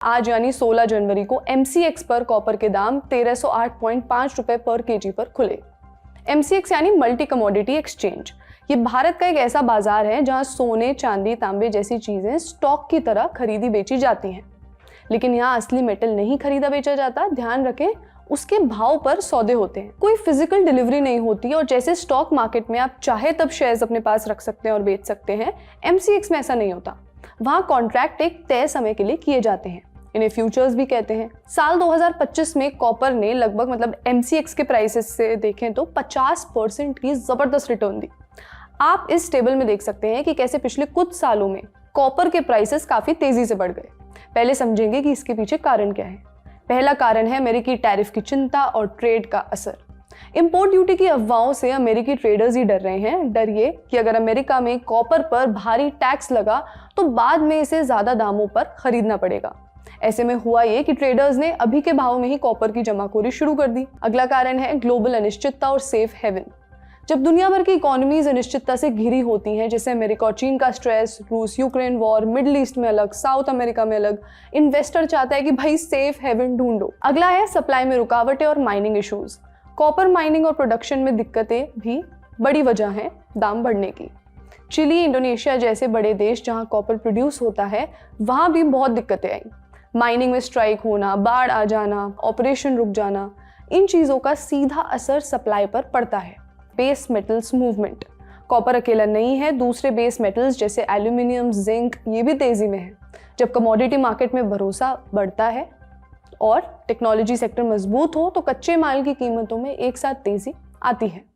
आज यानी 16 जनवरी को MCX पर कॉपर के दाम 1308.5 रुपए पर केजी पर खुले। MCX यानी मल्टी कमोडिटी एक्सचेंज। ये भारत का एक ऐसा बाजार है जहां सोने, चांदी, तांबे जैसी चीजें स्टॉक की तरह खरीदी बेची जाती हैं। लेकिन यहाँ असली मेटल नहीं खरीदा बेचा जाता, ध्यान रखें, उसके भाव पर सौदे होते हैं। कोई फिजिकल डिलीवरी नहीं होती और जैसे स्टॉक मार्केट में आप चाहे तब शेयर्स अपने पास रख सकते हैं और बेच सकते हैं, MCX में ऐसा नहीं होता। वहाँ कॉन्ट्रैक्ट एक तय समय के लिए किए जाते हैं, इन्हें फ्यूचर्स भी कहते हैं। साल 2025 में कॉपर ने लगभग MCX के प्राइसेस से देखें तो 50% की जबरदस्त रिटर्न दी। आप इस टेबल में देख सकते हैं कि कैसे पिछले कुछ सालों में कॉपर के प्राइसेस काफी तेजी से बढ़ गए। पहले समझेंगे कि इसके पीछे कारण क्या है। पहला कारण है अमेरिकी टैरिफ की चिंता और ट्रेड का असर। इंपोर्ट ड्यूटी की अफवाहों से अमेरिकी ट्रेडर्स ही डर रहे हैं। डर ये कि अगर अमेरिका में कॉपर पर भारी टैक्स लगा तो बाद में इसे ज्यादा दामों पर खरीदना पड़ेगा। ऐसे में हुआ ये कि ट्रेडर्स ने अभी के भाव में ही कॉपर की जमाखोरी शुरू कर दी। अगला कारण है ग्लोबल अनिश्चितता और सेफ हेवन। जब दुनिया भर की इकोनॉमीज अनिश्चितता से घिरी होती हैं, जैसे अमेरिका और चीन का स्ट्रेस, रूस यूक्रेन वॉर, मिडिल ईस्ट में अलग, साउथ अमेरिका में अलग, इन्वेस्टर चाहता है कि भाई सेफ हेवन ढूंढो। अगला है सप्लाई में रुकावटें और माइनिंग इश्यूज। कॉपर माइनिंग और प्रोडक्शन में दिक्कतें भी बड़ी वजह है दाम बढ़ने की। चिली, इंडोनेशिया जैसे बड़े देश जहां कॉपर प्रोड्यूस होता है, वहां भी बहुत दिक्कतें आई। माइनिंग में स्ट्राइक होना, बाढ़ आ जाना, ऑपरेशन रुक जाना, इन चीजों का सीधा असर सप्लाई पर पड़ता है। Base metals movement. कॉपर अकेला नहीं है, दूसरे बेस मेटल्स जैसे एल्यूमिनियम, जिंक, ये भी तेजी में है। जब कमोडिटी मार्केट में भरोसा बढ़ता है और टेक्नोलॉजी सेक्टर मजबूत हो तो कच्चे माल की कीमतों में एक साथ तेजी आती है।